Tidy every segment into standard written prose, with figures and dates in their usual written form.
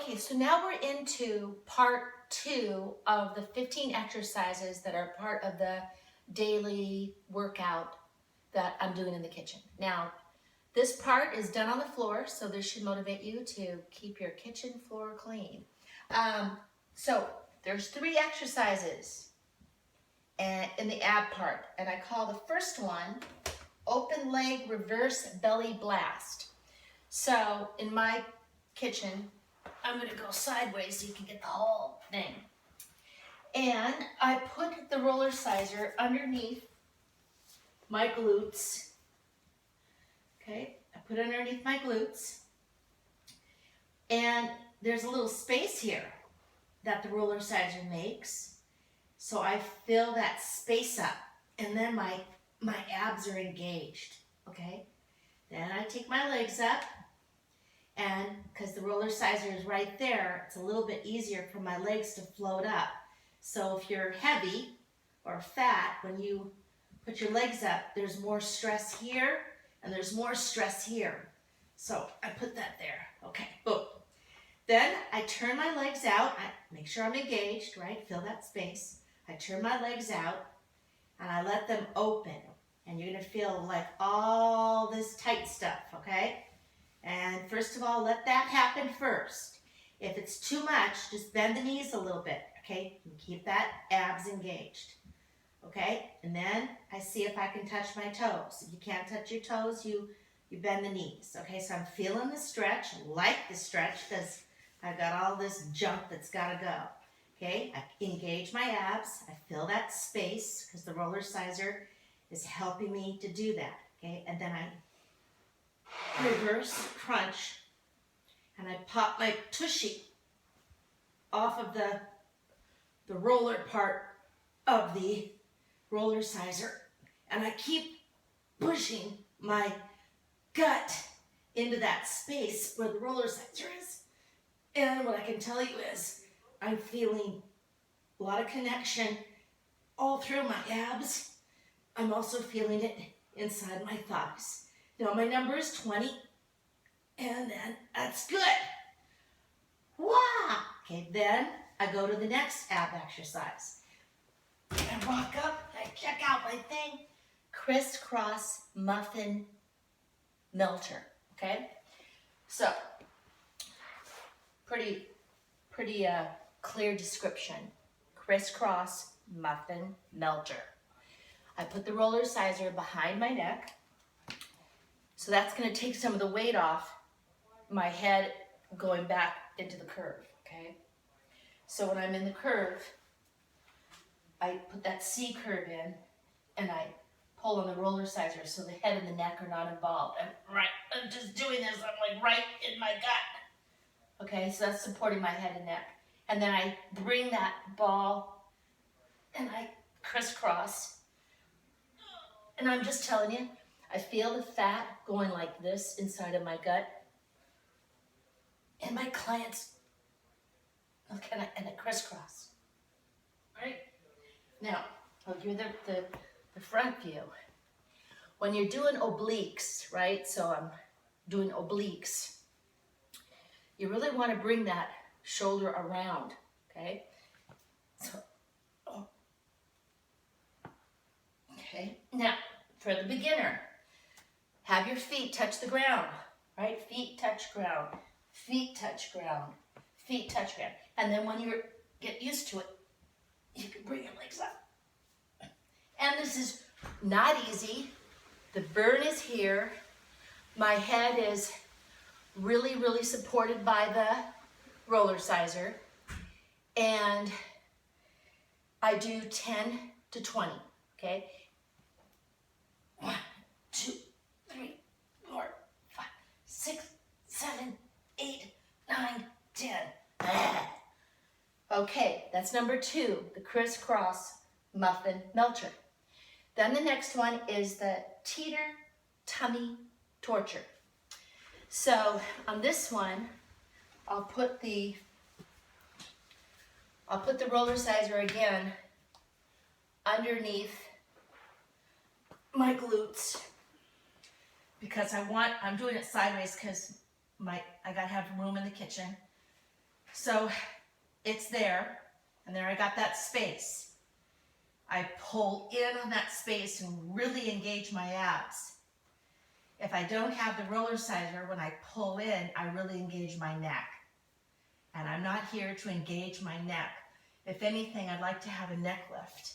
Okay, so now we're into part 2 of the 15 exercises that are part of the daily workout that I'm doing in the kitchen. Now, this part is done on the floor, so this should motivate you to keep your kitchen floor clean. So there's 3 exercises in the ab part, and I call the first one open leg reverse belly blast. So in my kitchen, I'm going to go sideways so you can get the whole thing. And I put the roller sizer underneath my glutes. Okay, I put it underneath my glutes. And there's a little space here that the roller sizer makes. So I fill that space up, and then my abs are engaged. Okay, then I take my legs up. And because the roller sizer is right there, it's a little bit easier for my legs to float up. So if you're heavy or fat, when you put your legs up, there's more stress here and there's more stress here. So I put that there. Okay, boom. Then I turn my legs out. I make sure I'm engaged, right? Fill that space. I turn my legs out and I let them open. And you're going to feel like all this tight stuff, okay? And first of all, let that happen first. If it's too much, just bend the knees a little bit, okay? And keep that abs engaged, okay? And then I see if I can touch my toes. If you can't touch your toes, you bend the knees, okay? So I'm feeling the stretch, like the stretch, because I've got all this junk that's got to go, okay? I engage my abs. I fill that space because the roller sizer is helping me to do that, okay? And then I reverse crunch, and I pop my tushy off of the roller part of the roller sizer, and I keep pushing my gut into that space where the roller sizer is. And what I can tell you is I'm feeling a lot of connection all through my abs. I'm also feeling it inside my thighs. Now my number is 20, and then that's good. Wow! Okay, then I go to the next ab exercise. I walk up, I check out my thing, crisscross muffin melter, okay? So, pretty clear description. Crisscross muffin melter. I put the roller sizer behind my neck. So that's going to take some of the weight off my head going back into the curve, okay? So when I'm in the curve, I put that C curve in and I pull on the roller sizer so the head and the neck are not involved. I'm just doing this, I'm like right in my gut. Okay, so that's supporting my head and neck. And then I bring that ball and I crisscross. And I'm just telling you, I feel the fat going like this inside of my gut. And my clients, and I crisscross. Right? Now, I'll give you the front view. When you're doing obliques, right? So I'm doing obliques. You really want to bring that shoulder around, okay? So, okay. Now, for the beginner, have your feet touch the ground, right? Feet touch ground, feet touch ground, feet touch ground. And then when you get used to it, you can bring your legs up. And this is not easy. The burn is here. My head is really, really supported by the roller sizer. And I do 10 to 20, okay? 1, 2, 3, 4, 5, 6, 7, 8, 9, 10. Okay, that's number 2, the crisscross muffin melter. Then the next one is the teeter tummy torture. So on this one, I'll put the roller sizer again underneath my glutes because I'm doing it sideways because I gotta have room in the kitchen. So it's there, and there I got that space. I pull in on that space and really engage my abs. If I don't have the roller sizer, when I pull in, I really engage my neck. And I'm not here to engage my neck. If anything, I'd like to have a neck lift.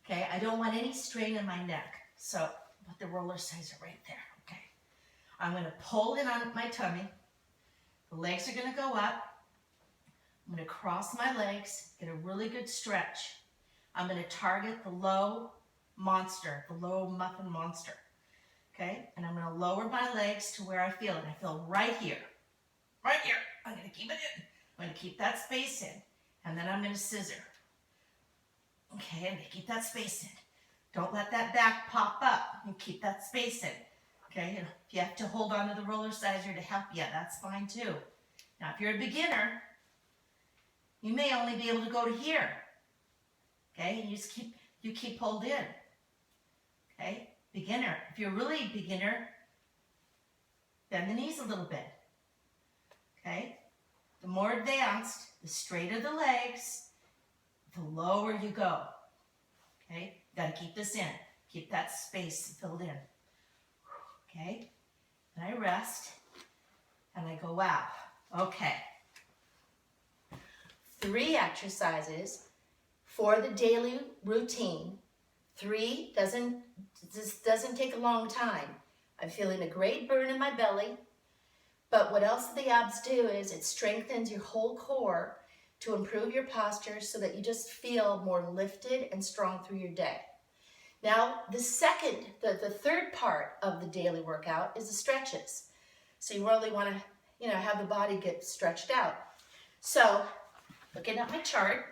Okay, I don't want any strain in my neck. So put the roller sizer right there, okay. I'm gonna pull in on my tummy. The legs are gonna go up. I'm gonna cross my legs, get a really good stretch. I'm gonna target the low monster, the low muffin monster, okay? And I'm gonna lower my legs to where I feel it. I feel right here, right here. I'm gonna keep it in. I'm gonna keep that space in. And then I'm gonna scissor. Okay, I'm gonna keep that space in. Don't let that back pop up and keep that space in. Okay, if you have to hold on to the roller sizer to help you, that's fine too. Now, if you're a beginner, you may only be able to go to here. Okay, and you keep pulled in. Okay, beginner. If you're really beginner, bend the knees a little bit. Okay, the more advanced, the straighter the legs, the lower you go. Okay, you gotta keep this in. Keep that space filled in. Okay, and I rest, and I go out. Okay. 3 exercises for the daily routine. 3 doesn't take a long time. I'm feeling a great burn in my belly, but what else the abs do is it strengthens your whole core to improve your posture so that you just feel more lifted and strong through your day. Now, the third part of the daily workout is the stretches. So you really want to, have the body get stretched out. So, looking at my chart,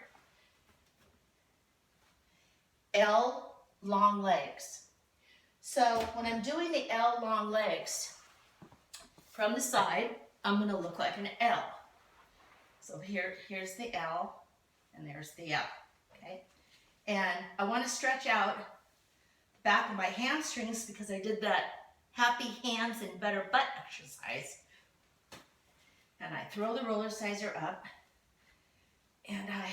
L long legs. So when I'm doing the L long legs, from the side, I'm going to look like an L. So here's the L, and there's the L, okay? And I want to stretch out the back of my hamstrings because I did that happy hands and better butt exercise. And I throw the roller sizer up, and I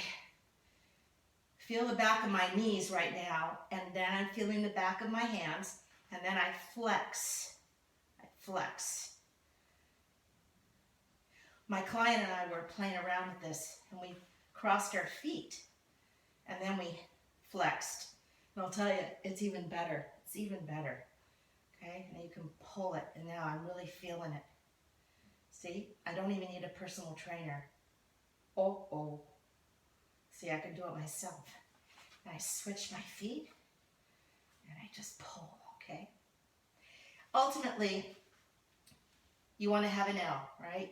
feel the back of my knees right now, and then I'm feeling the back of my hands, and then I flex. I flex. My client and I were playing around with this, and we crossed our feet, and then we flexed. And I'll tell you, it's even better. It's even better. Okay, and you can pull it, and now I'm really feeling it. See, I don't even need a personal trainer. Oh. See, I can do it myself. And I switch my feet, and I just pull, okay? Ultimately, you want to have an L, right?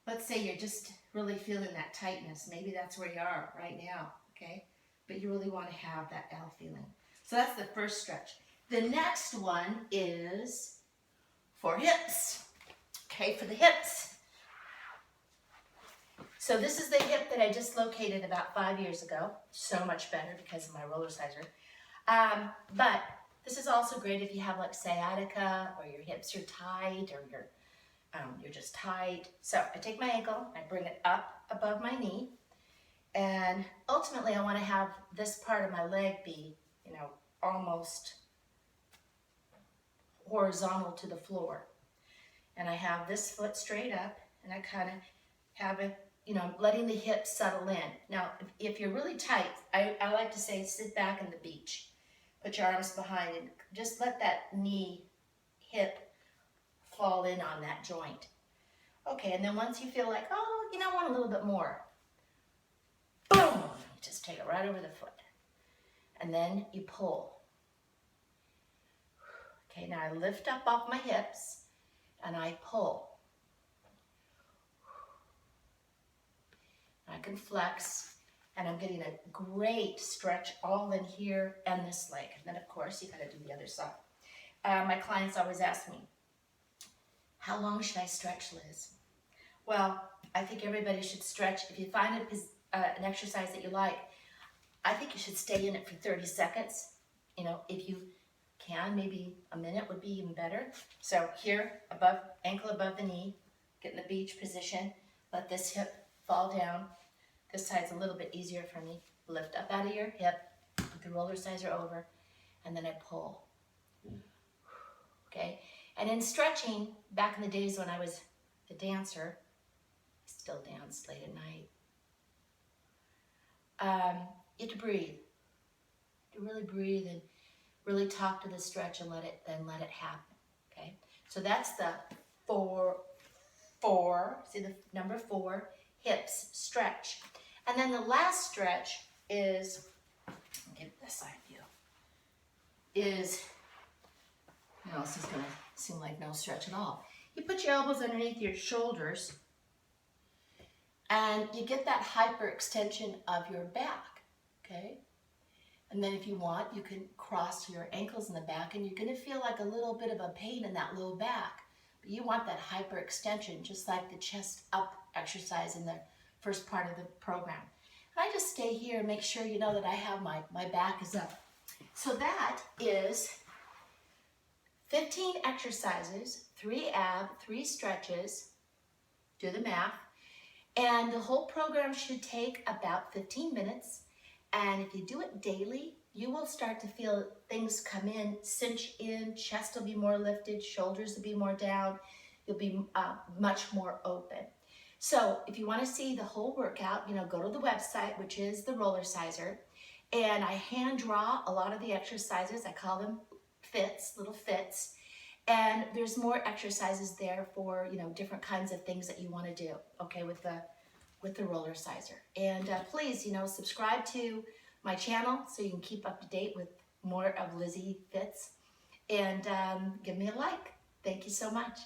Let's say you're just really feeling that tightness. Maybe that's where you are right now, okay? But you really want to have that L feeling. So that's the first stretch. The next one is for hips, okay, for the hips. So this is the hip that I just located about 5 years ago. So much better because of my roller sizer. But this is also great if you have like sciatica or your hips are tight or you're just tight. So I take my ankle, I bring it up above my knee, and ultimately I want to have this part of my leg be, almost horizontal to the floor. And I have this foot straight up, and I kind of have it, letting the hips settle in. Now, if you're really tight, I like to say sit back on the beach. Put your arms behind and just let that knee, hip fall in on that joint. Okay, and then once you feel like, I want a little bit more, boom, you just take it right over the foot. And then you pull. Okay, now I lift up off my hips and I pull. I can flex, and I'm getting a great stretch all in here and this leg. And then, of course, you got to do the other side. My clients always ask me, how long should I stretch, Liz? Well, I think everybody should stretch. If you find an exercise that you like, I think you should stay in it for 30 seconds. If you can, maybe a minute would be even better. So here, ankle above the knee, get in the beach position, let this hip fall down. This side's a little bit easier for me. Lift up out of your hip, put the roller sizer over, and then I pull. Okay? And in stretching, back in the days when I was a dancer, I still dance late at night, you have to breathe. To really breathe and really talk to the stretch and let it happen. Okay? So that's the four, see the number 4, hips stretch. And then the last stretch is, I'll give this side view, is, now this is gonna seem like no stretch at all. You put your elbows underneath your shoulders and you get that hyperextension of your back, okay? And then if you want, you can cross your ankles in the back and you're gonna feel like a little bit of a pain in that low back. But you want that hyperextension, just like the chest up exercise in the first part of the program. And I just stay here and make sure you know that I have my back is up. So that is 15 exercises, 3 ab, 3 stretches, do the math. And the whole program should take about 15 minutes. And if you do it daily, you will start to feel things come in, cinch in, chest will be more lifted, shoulders will be more down, you'll be much more open. So if you want to see the whole workout, go to the website, which is the Roller Sizer, and I hand draw a lot of the exercises. I call them fits, little fits, and there's more exercises there for different kinds of things that you want to do. Okay, with the Roller Sizer. And please, subscribe to my channel so you can keep up to date with more of LizzieFits, and give me a like. Thank you so much.